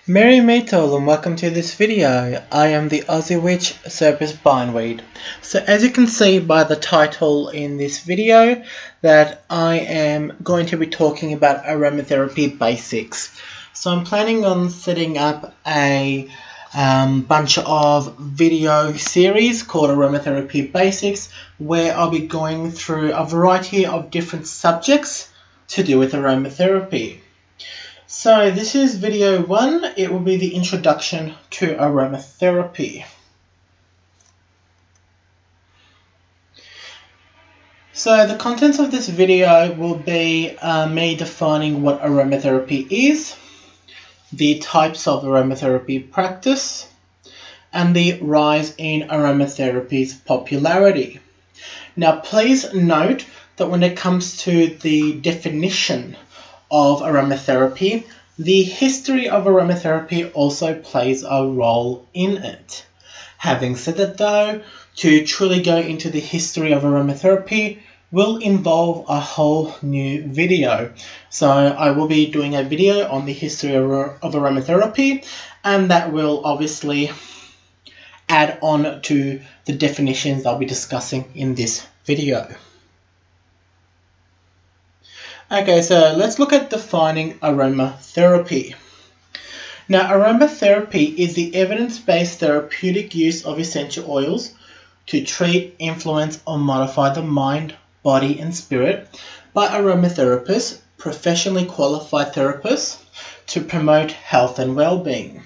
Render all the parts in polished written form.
Merry Maytol and welcome to this video. I am the Aussie Witch, Serpus Bindweed. So as you can see by the title in this video that I am going to be talking about aromatherapy basics. So I'm planning on setting up a bunch of video series called Aromatherapy Basics where I'll be going through a variety of different subjects to do with aromatherapy. So this is video 1, it will be the introduction to aromatherapy. So the contents of this video will be me defining what aromatherapy is, the types of aromatherapy practice, and the rise in aromatherapy's popularity. Now please note that when it comes to the definition of aromatherapy, the history of aromatherapy also plays a role in it. Having said that though, to truly go into the history of aromatherapy will involve a whole new video. So I will be doing a video on the history of aromatherapy, and that will obviously add on to the definitions I'll be discussing in this video. Okay, so let's look at defining aromatherapy. Now, aromatherapy is the evidence-based therapeutic use of essential oils to treat, influence, or modify the mind, body, and spirit by aromatherapists, professionally qualified therapists, to promote health and well-being.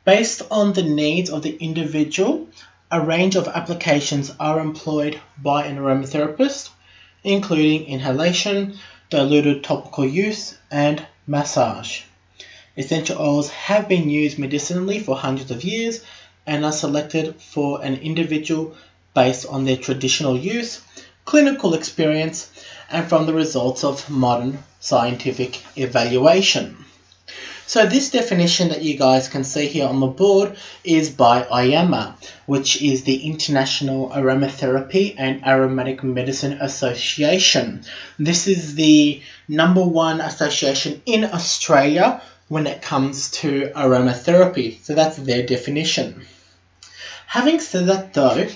Based on the needs of the individual, a range of applications are employed by an aromatherapist, including inhalation, diluted topical use, and massage. Essential oils have been used medicinally for hundreds of years and are selected for an individual based on their traditional use, clinical experience, and from the results of modern scientific evaluation. So this definition that you guys can see here on the board is by IAMA, which is the International Aromatherapy and Aromatic Medicine Association. This is the #1 association in Australia when it comes to aromatherapy. So that's their definition. Having said that though,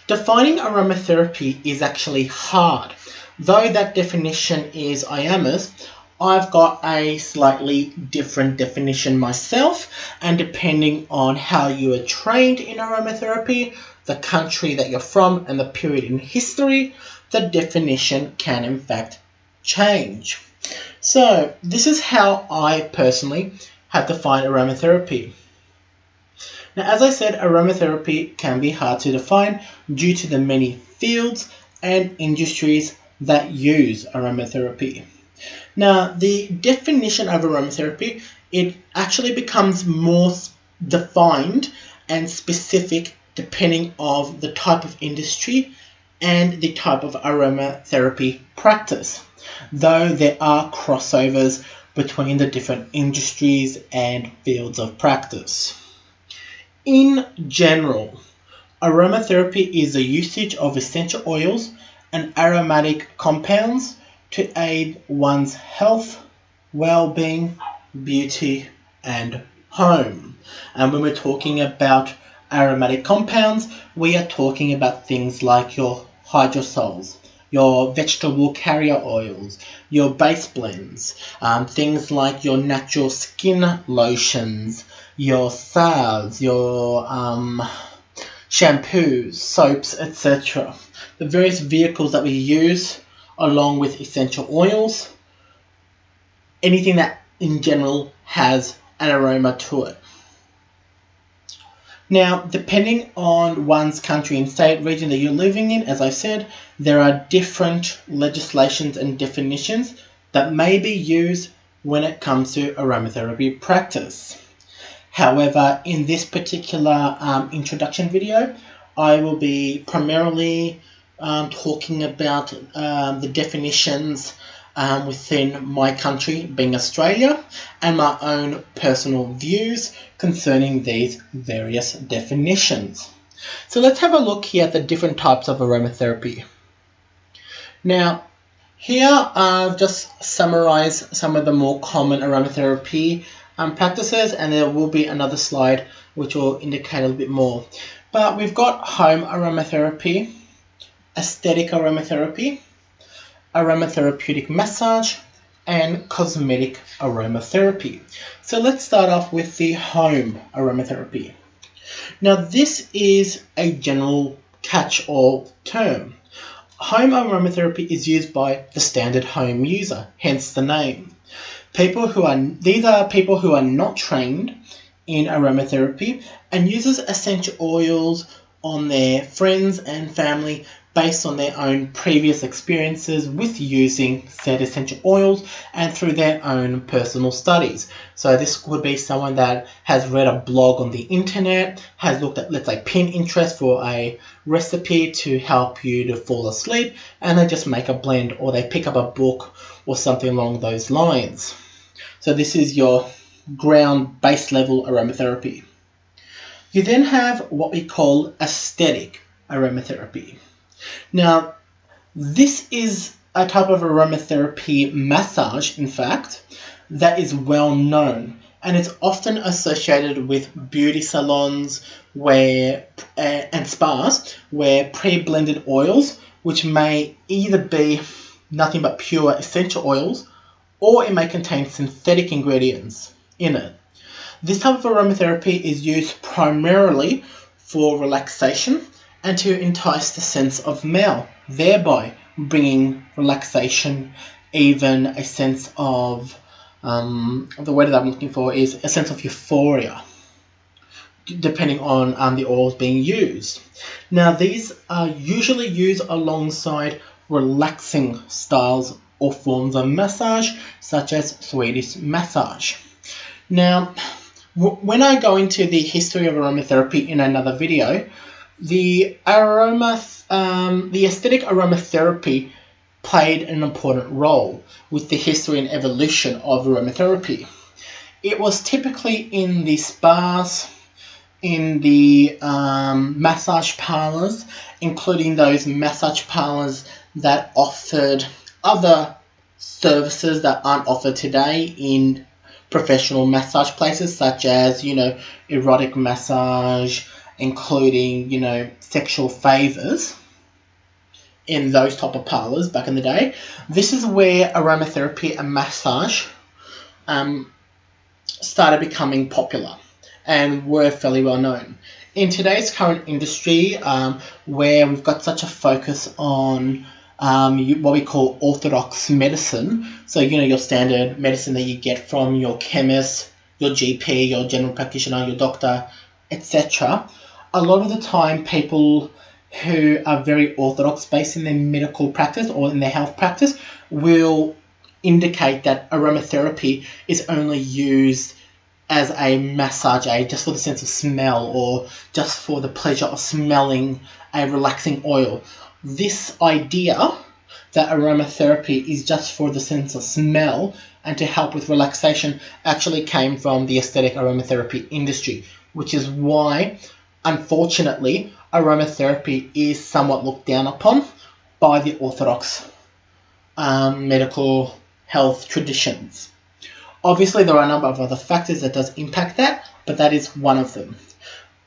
defining aromatherapy is actually hard. Though that definition is IAMA's, I've got a slightly different definition myself, and depending on how you are trained in aromatherapy, the country that you're from, and the period in history, the definition can in fact change. So this is how I personally have defined aromatherapy. Now, as I said, aromatherapy can be hard to define due to the many fields and industries that use aromatherapy. Now, the definition of aromatherapy, it actually becomes more defined and specific depending on the type of industry and the type of aromatherapy practice, though there are crossovers between the different industries and fields of practice. In general, aromatherapy is the usage of essential oils and aromatic compounds to aid one's health, well-being, beauty, and home. And when we're talking about aromatic compounds, we are talking about things like your hydrosols, your vegetable carrier oils, your base blends, things like your natural skin lotions, your salves, your shampoos, soaps, etc. The various vehicles that we use along with essential oils, anything that in general has an aroma to it. Now, depending on one's country and state, region that you're living in, as I said, there are different legislations and definitions that may be used when it comes to aromatherapy practice. However, in this particular introduction video, I will be primarily talking about the definitions within my country, being Australia, and my own personal views concerning these various definitions. So let's have a look here at the different types of aromatherapy. Now, here I've just summarized some of the more common aromatherapy practices, and there will be another slide which will indicate a little bit more. But we've got home aromatherapy, aesthetic aromatherapy, aromatherapeutic massage, and cosmetic aromatherapy. So let's start off with the home aromatherapy. Now this is a general catch-all term. Home aromatherapy is used by the standard home user, hence the name. These are people who are not trained in aromatherapy and uses essential oils on their friends and family based on their own previous experiences with using said essential oils and through their own personal studies. So this would be someone that has read a blog on the internet, has looked at, let's say, Pinterest for a recipe to help you to fall asleep, and they just make a blend, or they pick up a book or something along those lines. So this is your ground base level aromatherapy. You then have what we call aesthetic aromatherapy. Now, this is a type of aromatherapy massage, in fact, that is well known, and it's often associated with beauty salons and spas where pre-blended oils, which may either be nothing but pure essential oils, or it may contain synthetic ingredients in it. This type of aromatherapy is used primarily for relaxation and to entice the sense of smell, thereby bringing relaxation, even a sense of, the word that I'm looking for is a sense of euphoria, depending on the oils being used. Now, these are usually used alongside relaxing styles or forms of massage, such as Swedish massage. Now, when I go into the history of aromatherapy in another video, the aesthetic aromatherapy played an important role with the history and evolution of aromatherapy. It was typically in the spas, in the massage parlors, including those massage parlors that offered other services that aren't offered today in professional massage places, such as, erotic massage, including, sexual favors in those type of parlors back in the day. This is where aromatherapy and massage started becoming popular and were fairly well known. In today's current industry, where we've got such a focus on what we call orthodox medicine, so your standard medicine that you get from your chemist, your GP, your general practitioner, your doctor, etc. A lot of the time, people who are very orthodox based in their medical practice or in their health practice will indicate that aromatherapy is only used as a massage aid, just for the sense of smell or just for the pleasure of smelling a relaxing oil. This idea that aromatherapy is just for the sense of smell and to help with relaxation actually came from the aesthetic aromatherapy industry, which is why, unfortunately, aromatherapy is somewhat looked down upon by the orthodox medical health traditions. Obviously, there are a number of other factors that does impact that, but that is one of them.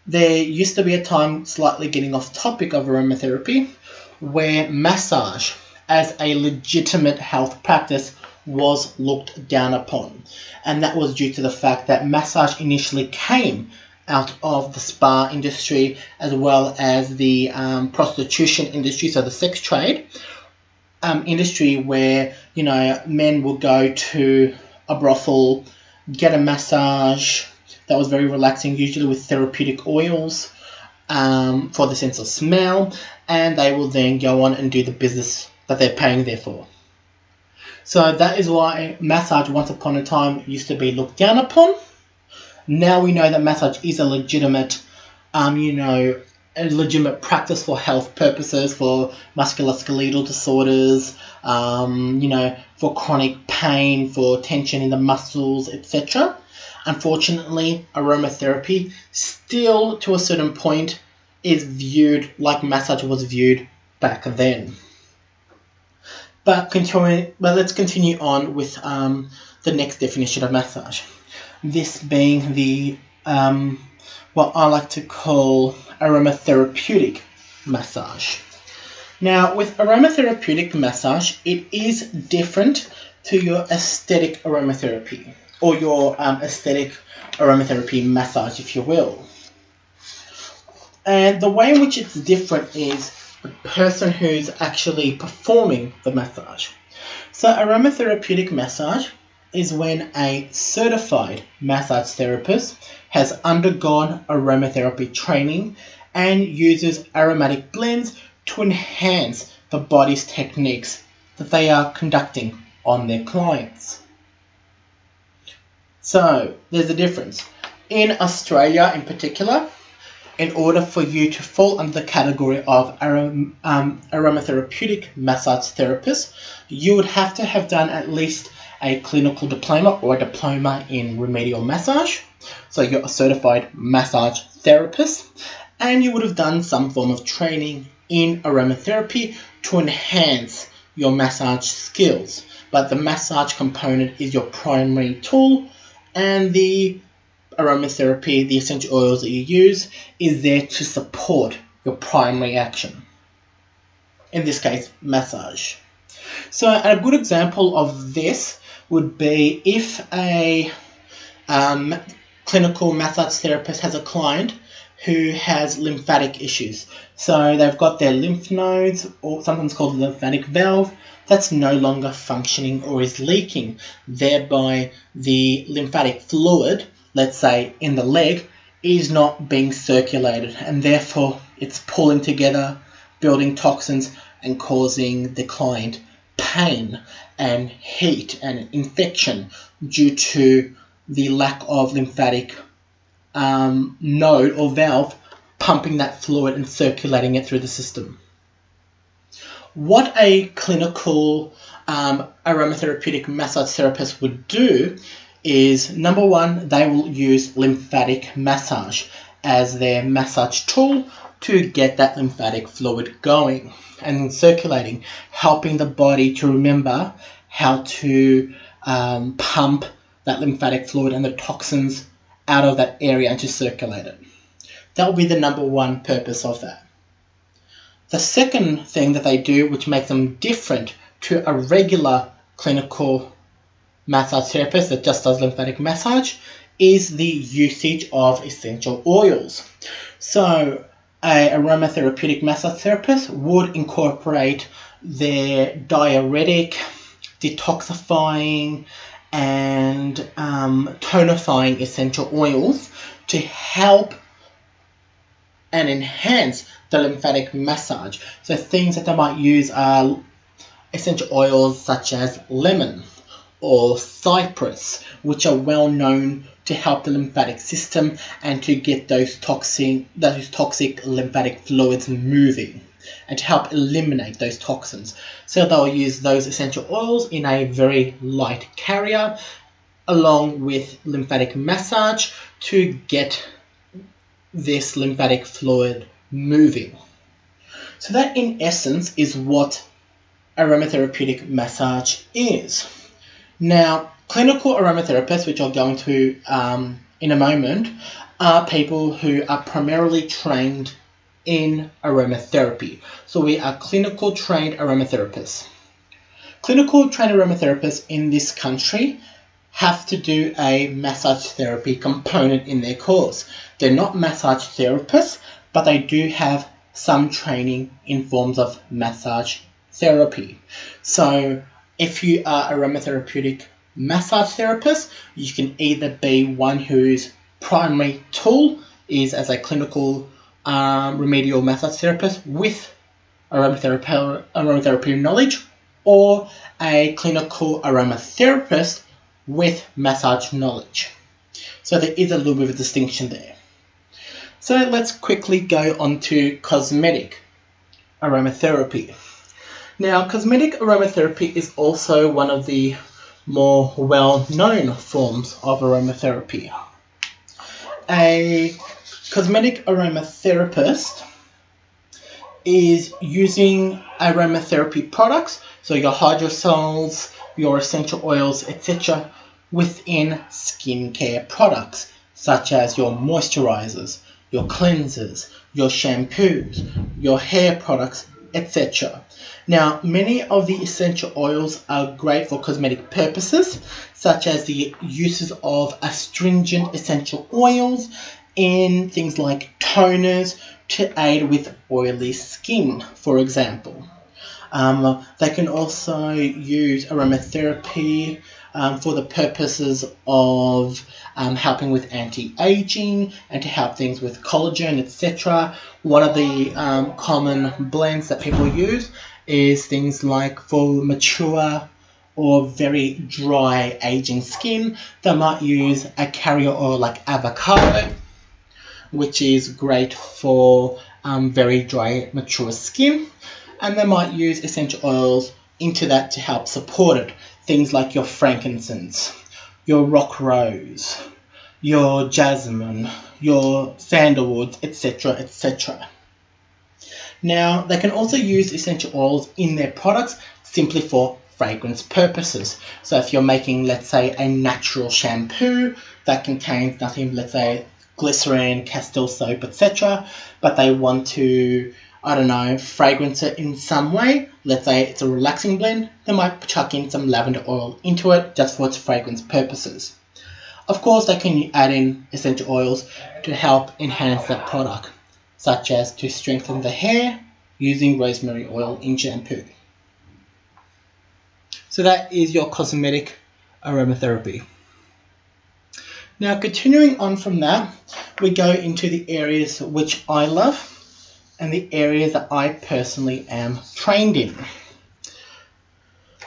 There used to be a time, slightly getting off topic of aromatherapy, where massage as a legitimate health practice was looked down upon. And that was due to the fact that massage initially came out of the spa industry as well as the prostitution industry, so the sex trade industry, where men would go to a brothel, get a massage that was very relaxing, usually with therapeutic oils for the sense of smell, and they will then go on and do the business that they're paying there for. So that is why massage once upon a time used to be looked down upon. Now we know that massage is a legitimate practice for health purposes, for musculoskeletal disorders, for chronic pain, for tension in the muscles, etc. Unfortunately, aromatherapy still, to a certain point, is viewed like massage was viewed back then. But let's continue on with the next definition of massage. this being the what I like to call aromatherapeutic massage. Now, with aromatherapeutic massage, it is different to your aesthetic aromatherapy, or your aesthetic aromatherapy massage, if you will. And the way in which it's different is the person who's actually performing the massage. So aromatherapeutic massage is when a certified massage therapist has undergone aromatherapy training and uses aromatic blends to enhance the body's techniques that they are conducting on their clients. So there's a difference. In Australia in particular, in order for you to fall under the category of aromatherapeutic massage therapist, you would have to have done at least a clinical diploma or a diploma in remedial massage. So you're a certified massage therapist, and you would have done some form of training in aromatherapy to enhance your massage skills. But the massage component is your primary tool, and the aromatherapy, the essential oils that you use, is there to support your primary action. In this case, massage. So a good example of this would be if a clinical massage therapist has a client who has lymphatic issues. So they've got their lymph nodes, or sometimes called the lymphatic valve, that's no longer functioning or is leaking. Thereby, the lymphatic fluid, let's say in the leg, is not being circulated, and therefore it's pulling together, building toxins and causing the client pain and heat and infection due to the lack of lymphatic node or valve pumping that fluid and circulating it through the system. What a clinical aromatherapeutic massage therapist would do is, number one, they will use lymphatic massage as their massage tool to get that lymphatic fluid going and circulating, helping the body to remember how to pump that lymphatic fluid and the toxins out of that area and to circulate it. That will be the number one purpose of that. The second thing that they do, which makes them different to a regular clinical massage therapist that just does lymphatic massage, is the usage of essential oils. So a aromatherapeutic massage therapist would incorporate their diuretic, detoxifying, and tonifying essential oils to help and enhance the lymphatic massage. So things that they might use are essential oils such as lemon or cypress, which are well known to help the lymphatic system and to get those toxic lymphatic fluids moving and to help eliminate those toxins. So they'll use those essential oils in a very light carrier along with lymphatic massage to get this lymphatic fluid moving. So that in essence is what aromatherapeutic massage is. Now, clinical aromatherapists, which I'll go into in a moment, are people who are primarily trained in aromatherapy. So we are clinical trained aromatherapists. Clinical trained aromatherapists in this country have to do a massage therapy component in their course. They're not massage therapists, but they do have some training in forms of massage therapy. So if you are a aromatherapeutic massage therapist, you can either be one whose primary tool is as a clinical remedial massage therapist with aromatherapy knowledge, or a clinical aromatherapist with massage knowledge. So there is a little bit of a distinction there. So let's quickly go on to cosmetic aromatherapy. Now, cosmetic aromatherapy is also one of the more well-known forms of aromatherapy. A cosmetic aromatherapist is using aromatherapy products, so your hydrosols, your essential oils, etc., within skincare products, such as your moisturizers, your cleansers, your shampoos, your hair products, etc. Now, many of the essential oils are great for cosmetic purposes, such as the uses of astringent essential oils in things like toners to aid with oily skin, for example. They can also use aromatherapy for the purposes of helping with anti-aging and to help things with collagen, etc. One of the common blends that people use is things like for mature or very dry aging skin. They might use a carrier oil like avocado, which is great for very dry, mature skin. And they might use essential oils into that to help support it. Things like your frankincense, your rock rose, your jasmine, your sandalwood, etc., etc. Now, they can also use essential oils in their products simply for fragrance purposes. So if you're making, let's say, a natural shampoo that contains nothing, let's say, glycerin, Castile soap, etc., but they want to, I don't know, fragrance it in some way, let's say it's a relaxing blend, they might chuck in some lavender oil into it just for its fragrance purposes. Of course, they can add in essential oils to help enhance that product, such as to strengthen the hair using rosemary oil in shampoo. So that is your cosmetic aromatherapy. Now, continuing on from that, we go into the areas which I love and the areas that I personally am trained in.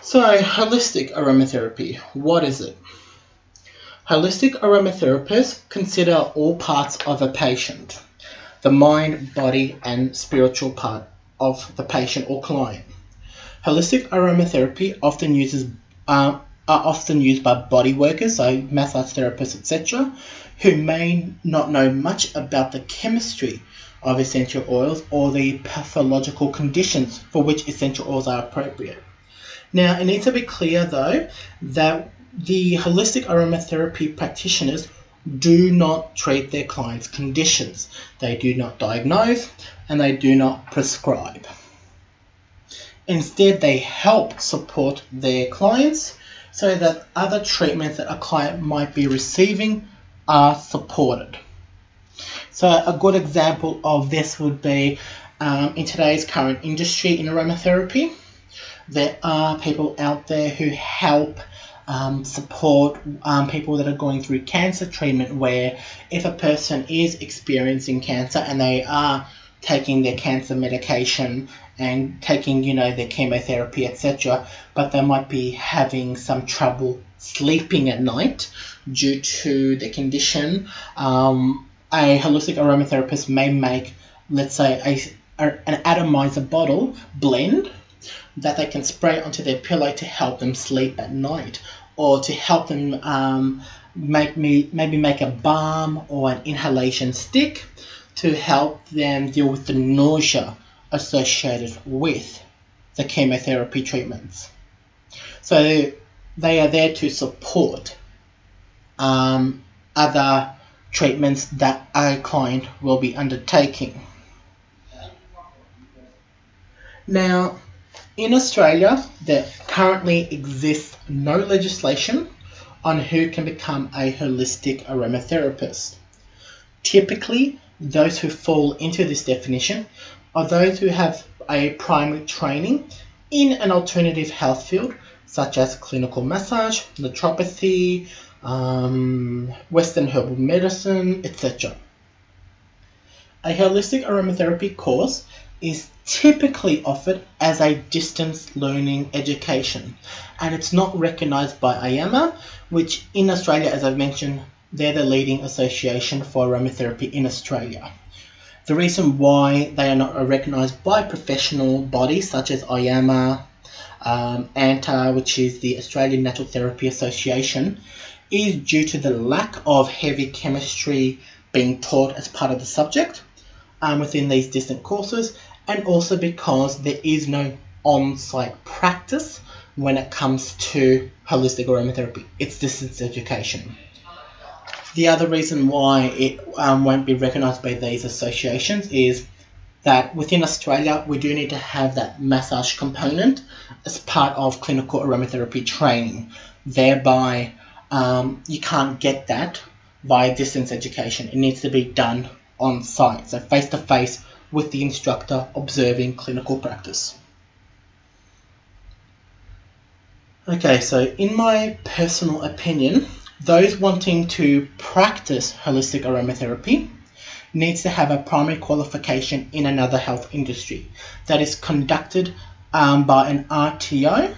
So, holistic aromatherapy, what is it? Holistic aromatherapists consider all parts of a patient, the mind, body, and spiritual part of the patient or client. Holistic aromatherapy are often used by body workers, so massage therapists, etc., who may not know much about the chemistry of essential oils or the pathological conditions for which essential oils are appropriate. Now, it needs to be clear, though, that the holistic aromatherapy practitioners do not treat their clients' conditions. They do not diagnose and they do not prescribe. Instead, they help support their clients so that other treatments that a client might be receiving are supported. So a good example of this would be in today's current industry in aromatherapy, there are people out there who help support people that are going through cancer treatment, where if a person is experiencing cancer and they are taking their cancer medication and taking, their chemotherapy, etc., but they might be having some trouble sleeping at night due to the condition, a holistic aromatherapist may make, let's say, an atomizer bottle blend that they can spray onto their pillow to help them sleep at night, or to help them maybe make a balm or an inhalation stick to help them deal with the nausea associated with the chemotherapy treatments. So they are there to support other treatments that a client will be undertaking. Now, in Australia, there currently exists no legislation on who can become a holistic aromatherapist. Typically, those who fall into this definition are those who have a primary training in an alternative health field, such as clinical massage, naturopathy, Western herbal medicine, etc. A holistic aromatherapy course is typically offered as a distance learning education, and it's not recognised by AYAMA, which in Australia, as I've mentioned, they're the leading association for aromatherapy in Australia. The reason why they are not recognised by professional bodies such as AYAMA, ANTA, which is the Australian Natural Therapy Association, is due to the lack of heavy chemistry being taught as part of the subject within these distant courses, and also because there is no on-site practice when it comes to holistic aromatherapy. It's distance education. The other reason why it won't be recognised by these associations is that within Australia we do need to have that massage component as part of clinical aromatherapy training. Thereby, you can't get that via distance education. It needs to be done on site, so face to face with the instructor observing clinical practice. Okay, so in my personal opinion, those wanting to practice holistic aromatherapy needs to have a primary qualification in another health industry that is conducted by an RTO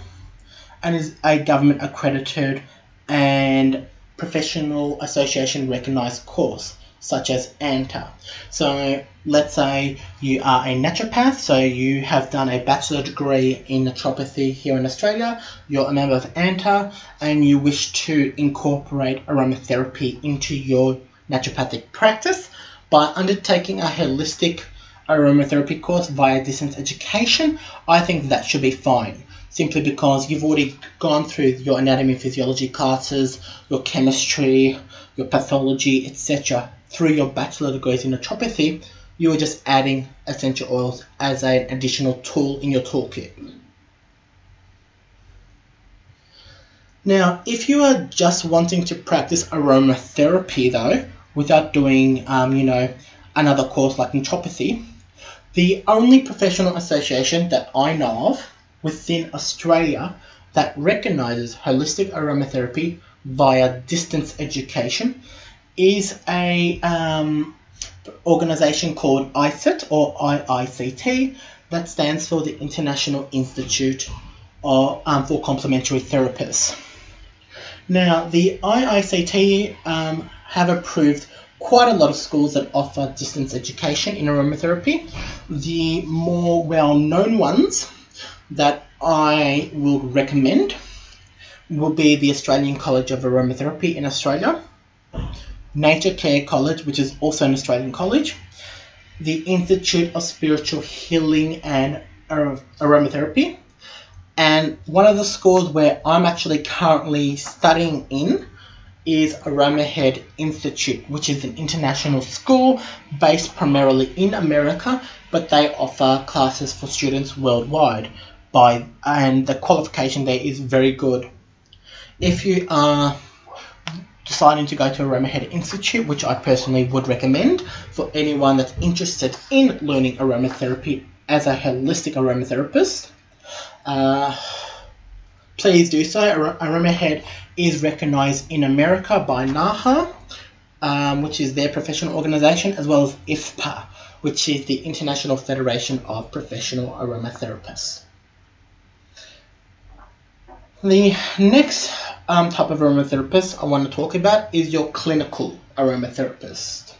and is a government accredited and professional association recognised course, such as ANTA. So let's say you are a naturopath, so you have done a bachelor degree in naturopathy here in Australia, you're a member of ANTA, and you wish to incorporate aromatherapy into your naturopathic practice by undertaking a holistic aromatherapy course via distance education. I think that should be fine, simply because you've already gone through your anatomy and physiology classes, your chemistry, your pathology, etc. through your bachelor degrees in naturopathy. You are just adding essential oils as an additional tool in your toolkit. Now, if you are just wanting to practice aromatherapy though, without doing, another course like naturopathy, the only professional association that I know of within Australia that recognises holistic aromatherapy via distance education is a organisation called ICIT or IICT, that stands for the International Institute for Complementary Therapists. Now, the IICT have approved quite a lot of schools that offer distance education in aromatherapy. The more well-known ones that I will recommend will be the Australian College of Aromatherapy in Australia, Nature Care College, which is also an Australian college, the Institute of Spiritual Healing and Aromatherapy, and one of the schools where I'm actually currently studying in is Aroma Institute, which is an international school based primarily in America, but they offer classes for students worldwide, and the qualification there is very good. If you are deciding to go to Aroma Institute, which I personally would recommend for anyone that's interested in learning aromatherapy as a holistic aromatherapist, please do so. Aroma is recognised in America by NAHA, which is their professional organisation, as well as IFPA, which is the International Federation of Professional Aromatherapists. The next type of aromatherapist I want to talk about is your clinical aromatherapist.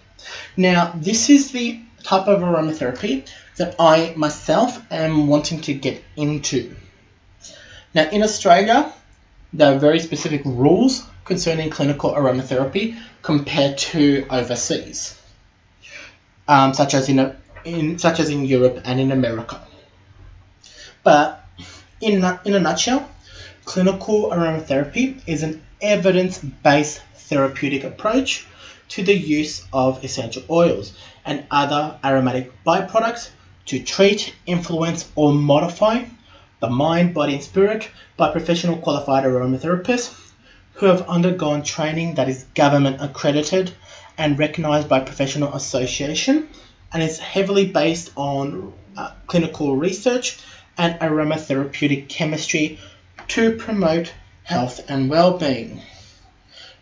Now, this is the type of aromatherapy that I myself am wanting to get into. Now, in Australia, there are very specific rules concerning clinical aromatherapy compared to overseas, such as in Europe and in America. But in a nutshell, clinical aromatherapy is an evidence-based therapeutic approach to the use of essential oils and other aromatic byproducts to treat, influence, or modify the mind, body, and spirit by professional qualified aromatherapists who have undergone training that is government accredited and recognized by professional association, and is heavily based on clinical research and aromatherapeutic chemistry to promote health and well-being.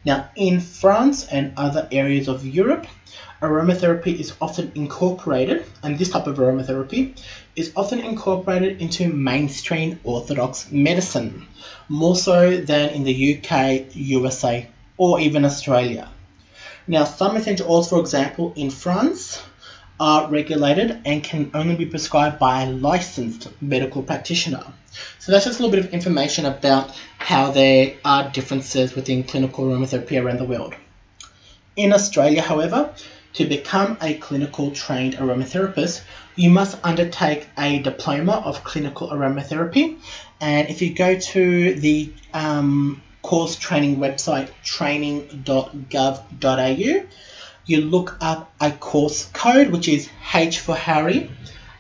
Now, in France and other areas of Europe, aromatherapy is often incorporated, and this type of aromatherapy is often incorporated into mainstream orthodox medicine, more so than in the UK, USA, or even Australia. Now, some essential oils, for example, in France, are regulated and can only be prescribed by a licensed medical practitioner. So that's just a little bit of information about how there are differences within clinical aromatherapy around the world. In Australia, however, to become a clinical trained aromatherapist, you must undertake a diploma of clinical aromatherapy. And if you go to the course training website training.gov.au, you look up a course code, which is H for Harry,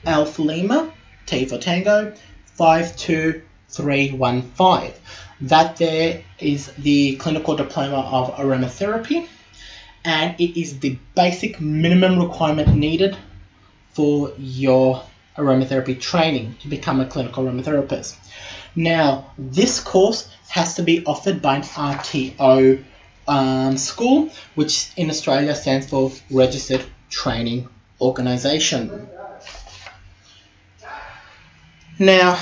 L for Lima, T for Tango, 52315. That there is the clinical diploma of aromatherapy, and it is the basic minimum requirement needed for your aromatherapy training to become a clinical aromatherapist. Now, this course has to be offered by an RTO school, which in Australia stands for Registered Training Organisation. Now,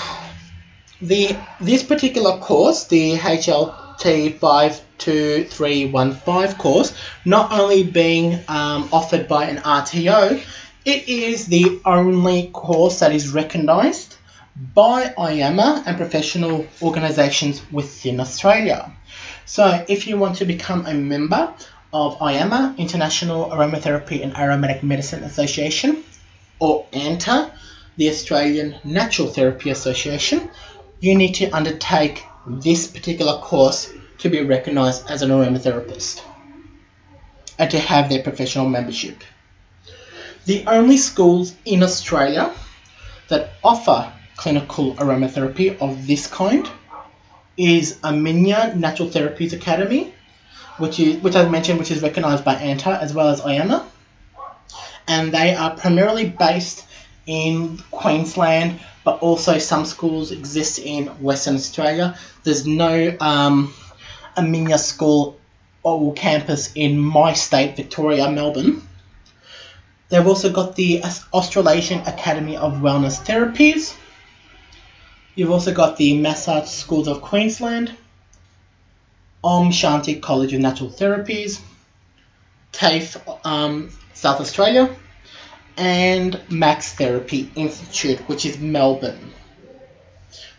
this particular course, the HLT 52315 course, not only being offered by an RTO, it is the only course that is recognised by IAMA and professional organisations within Australia. So if you want to become a member of IAMA, International Aromatherapy and Aromatic Medicine Association, or ANTA, the Australian Natural Therapy Association, you need to undertake this particular course to be recognised as an aromatherapist and to have their professional membership. The only schools in Australia that offer clinical aromatherapy of this kind is Armenia Natural Therapies Academy, which I've mentioned, which is recognised by ANTA as well as IAMA, and they are primarily based in Queensland, but also some schools exist in Western Australia. There's no Armenia school or campus in my state, Victoria, Melbourne. They've also got the Australasian Academy of Wellness Therapies. You've also got the Massage Schools of Queensland, Om Shanti College of Natural Therapies, TAFE South Australia, and Max Therapy Institute, which is Melbourne.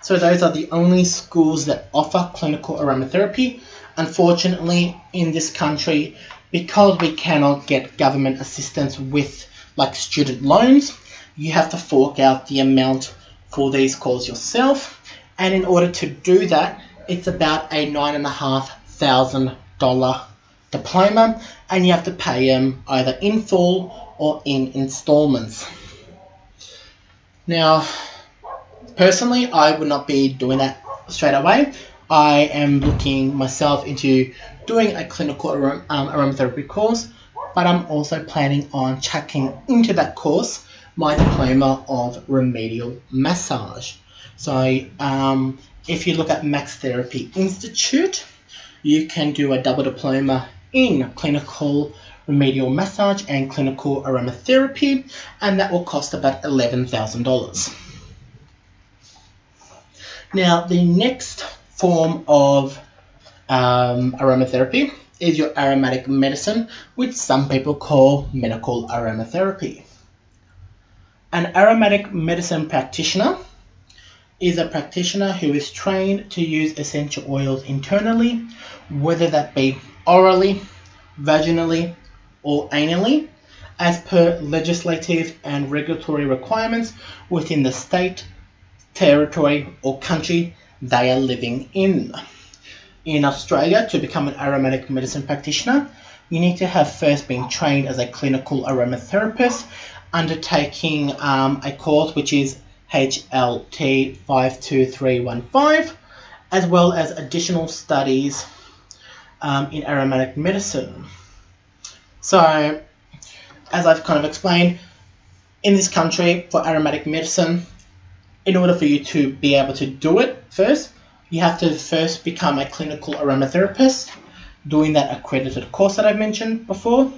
So those are the only schools that offer clinical aromatherapy. Unfortunately, in this country, because we cannot get government assistance with like student loans, you have to fork out the amount for these courses yourself. And in order to do that, it's about a $9,500 diploma, and you have to pay them either in full or in installments. Now, personally, I would not be doing that straight away. I am looking myself into doing a clinical aromatherapy course, but I'm also planning on chucking into that course my diploma of remedial massage. So if you look at Max Therapy Institute, you can do a double diploma in clinical remedial massage and clinical aromatherapy, and that will cost about $11,000. Now, the next form of aromatherapy is your aromatic medicine, which some people call medical aromatherapy. An aromatic medicine practitioner is a practitioner who is trained to use essential oils internally, whether that be orally, vaginally, or anally, as per legislative and regulatory requirements within the state, territory, or country they are living in. In Australia, to become an aromatic medicine practitioner, you need to have first been trained as a clinical aromatherapist, undertaking a course which is HLT 52315, as well as additional studies in aromatic medicine. So, as I've kind of explained, in this country for aromatic medicine, in order for you to be able to do it first, you have to first become a clinical aromatherapist, doing that accredited course that I mentioned before,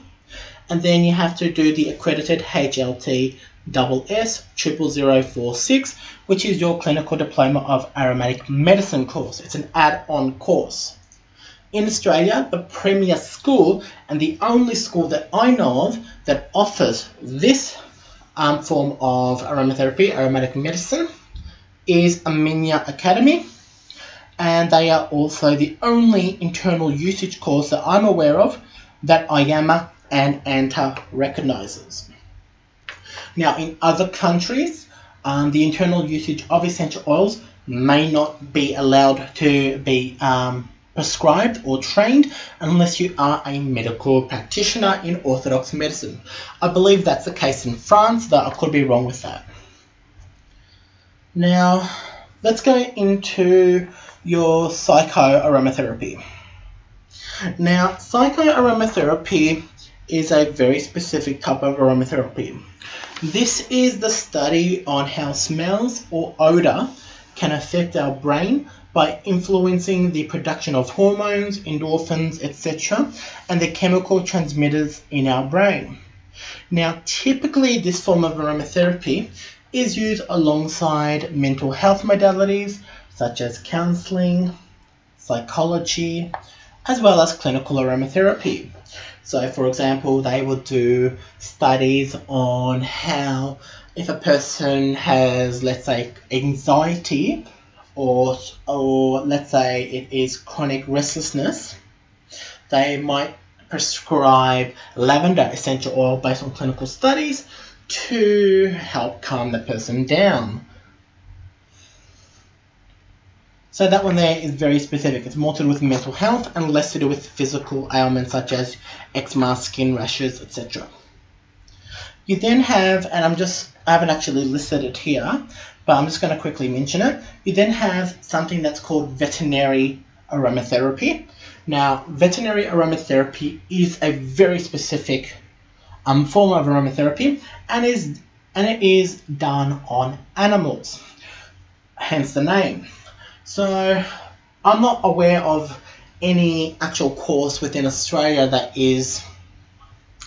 and then you have to do the accredited HLT SS 00046, which is your clinical diploma of aromatic medicine course. It's an add-on course. In Australia, the premier school and the only school that I know of that offers this form of aromatherapy, aromatic medicine, is Armenia Academy, and they are also the only internal usage course that I'm aware of that IAMA and anti-recognizers. Now, in other countries, the internal usage of essential oils may not be allowed to be prescribed or trained unless you are a medical practitioner in orthodox medicine. I believe that's the case in France, though I could be wrong with that. Now, let's go into your psychoaromatherapy. Now, psychoaromatherapy is a very specific type of aromatherapy. This is the study on how smells or odor can affect our brain by influencing the production of hormones, endorphins, etc., and the chemical transmitters in our brain. Now, typically this form of aromatherapy is used alongside mental health modalities such as counseling, psychology, as well as clinical aromatherapy. So, for example, they would do studies on how if a person has, let's say, anxiety or let's say it is chronic restlessness, they might prescribe lavender essential oil based on clinical studies to help calm the person down. So that one there is very specific. It's more to do with mental health and less to do with physical ailments such as eczema, skin rashes, etc. You then have, and I haven't actually listed it here, but I'm just going to quickly mention it. You then have something that's called veterinary aromatherapy. Now, veterinary aromatherapy is a very specific form of aromatherapy, and it is done on animals, hence the name. So, I'm not aware of any actual course within Australia that is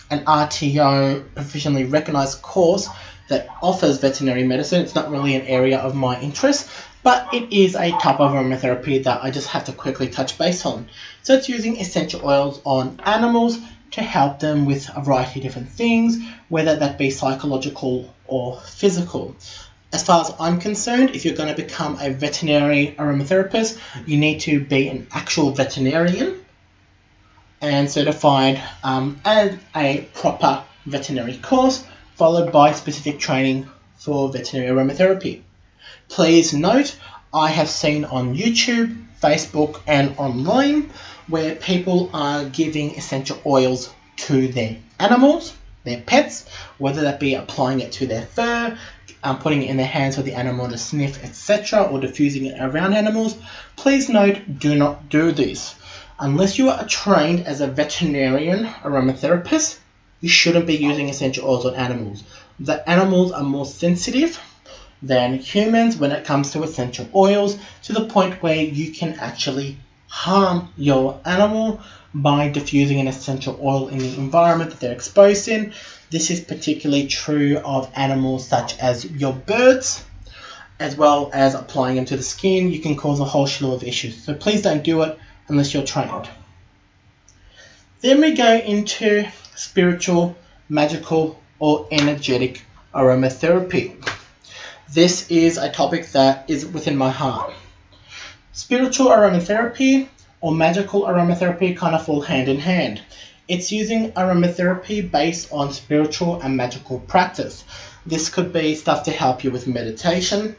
an RTO professionally recognised course that offers veterinary medicine. It's not really an area of my interest, but it is a type of aromatherapy that I just have to quickly touch base on. So it's using essential oils on animals to help them with a variety of different things, whether that be psychological or physical. As far as I'm concerned, if you're going to become a veterinary aromatherapist, you need to be an actual veterinarian and certified as a proper veterinary course, followed by specific training for veterinary aromatherapy. Please note, I have seen on YouTube, Facebook, and online where people are giving essential oils to their animals, their pets, whether that be applying it to their fur, putting it in their hands for the animal to sniff, etc., or diffusing it around animals. Please note, do not do this. Unless you are trained as a veterinarian aromatherapist, you shouldn't be using essential oils on animals. The animals are more sensitive than humans when it comes to essential oils, to the point where you can actually harm your animal by diffusing an essential oil in the environment that they're exposed in. This is particularly true of animals such as your birds, as well as applying them to the skin. You can cause a whole slew of issues. So please don't do it unless you're trained. Then we go into spiritual, magical, or energetic aromatherapy. This is a topic that is within my heart. Spiritual aromatherapy or magical aromatherapy kind of fall hand in hand. It's using aromatherapy based on spiritual and magical practice. This could be stuff to help you with meditation,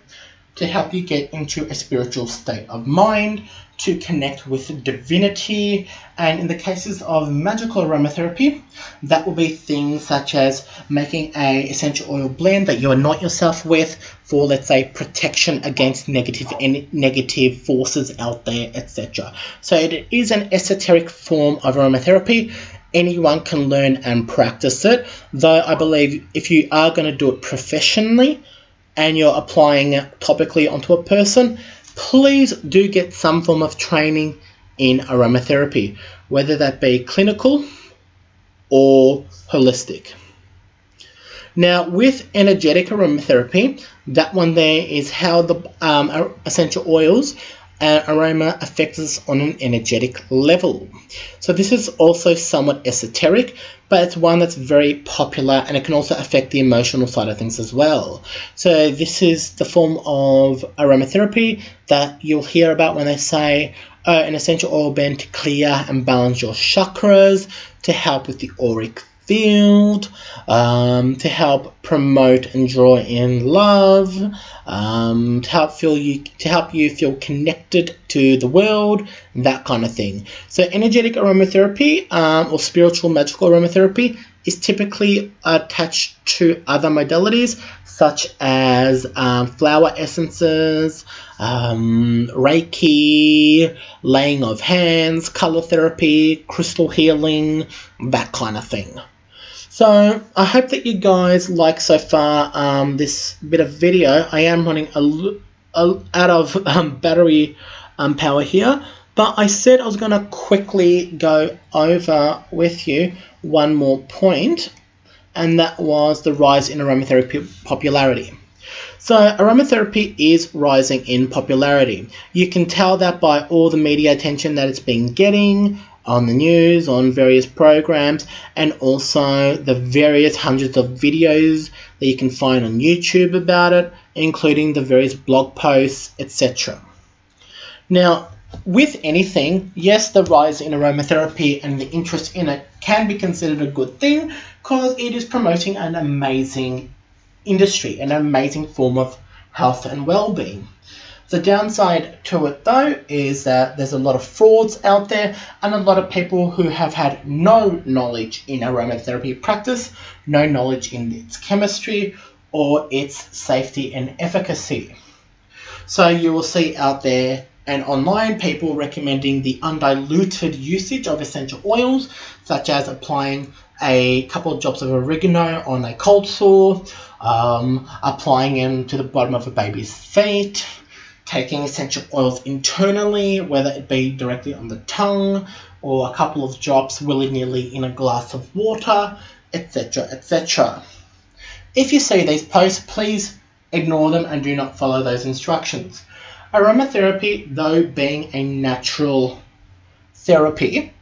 to help you get into a spiritual state of mind, to connect with divinity, and in the cases of magical aromatherapy, that will be things such as making a essential oil blend that you anoint yourself with for, let's say, protection against negative forces out there, etc. So it is an esoteric form of aromatherapy. Anyone can learn and practice it, though I believe if you are going to do it professionally and you're applying it topically onto a person, please do get some form of training in aromatherapy, whether that be clinical or holistic. Now, with energetic aromatherapy, that one there is how the essential oils and aroma affects us on an energetic level. So this is also somewhat esoteric, but it's one that's very popular, and it can also affect the emotional side of things as well. So this is the form of aromatherapy that you'll hear about when they say an essential oil blend to clear and balance your chakras, to help with the auric field, to help promote and draw in love, to help you feel connected to the world, that kind of thing. So energetic aromatherapy, or spiritual magical aromatherapy, is typically attached to other modalities such as flower essences, Reiki, laying of hands, color therapy, crystal healing, that kind of thing. So I hope that you guys like so far this bit of video. I am running out of battery power here, but I said I was going to quickly go over with you one more point, and that was the rise in aromatherapy popularity. So aromatherapy is rising in popularity. You can tell that by all the media attention that it's been getting on the news, on various programs, and also the various hundreds of videos that you can find on YouTube about it, including the various blog posts, etc. Now, with anything, yes, the rise in aromatherapy and the interest in it can be considered a good thing because it is promoting an amazing industry, an amazing form of health and well-being. The downside to it, though, is that there's a lot of frauds out there and a lot of people who have had no knowledge in aromatherapy practice, no knowledge in its chemistry or its safety and efficacy. So you will see out there and online people recommending the undiluted usage of essential oils, such as applying a couple of drops of oregano on a cold sore, applying them to the bottom of a baby's feet, taking essential oils internally, whether it be directly on the tongue or a couple of drops willy-nilly in a glass of water, etc., etc. If you see these posts, please ignore them and do not follow those instructions. Aromatherapy, though being a natural therapy,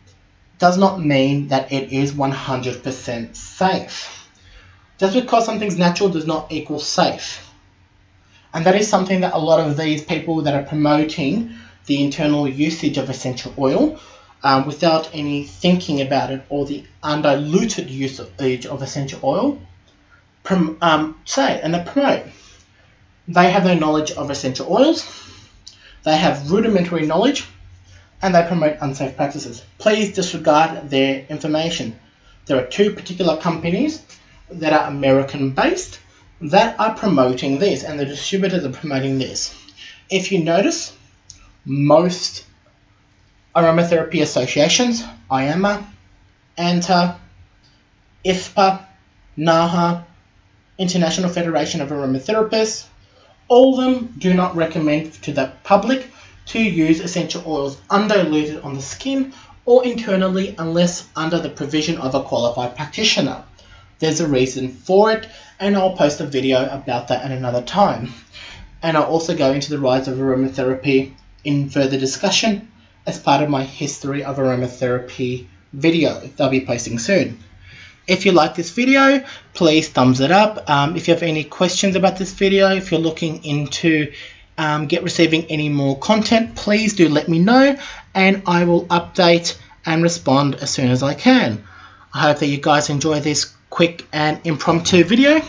does not mean that it is 100% safe. Just because something's natural does not equal safe. And that is something that a lot of these people that are promoting the internal usage of essential oil without any thinking about it, or the undiluted usage of essential oil, say and they promote. They have no knowledge of essential oils, they have rudimentary knowledge, and they promote unsafe practices. Please disregard their information. There are two particular companies that are American-based that are promoting this, and the distributors are promoting this. If you notice, most aromatherapy associations, IAMA, ANTA, IFPA, NAHA, International Federation of Aromatherapists, all of them do not recommend to the public to use essential oils undiluted on the skin or internally unless under the provision of a qualified practitioner. There's a reason for it, and I'll post a video about that at another time. And I'll also go into the rise of aromatherapy in further discussion as part of my history of aromatherapy video that I'll be posting soon. If you like this video, please thumbs it up. If you have any questions about this video, if you're looking into receiving any more content, please do let me know, and I will update and respond as soon as I can. I hope that you guys enjoy this quick and impromptu video.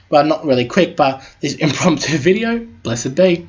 Well, not really quick, but this impromptu video. Blessed be.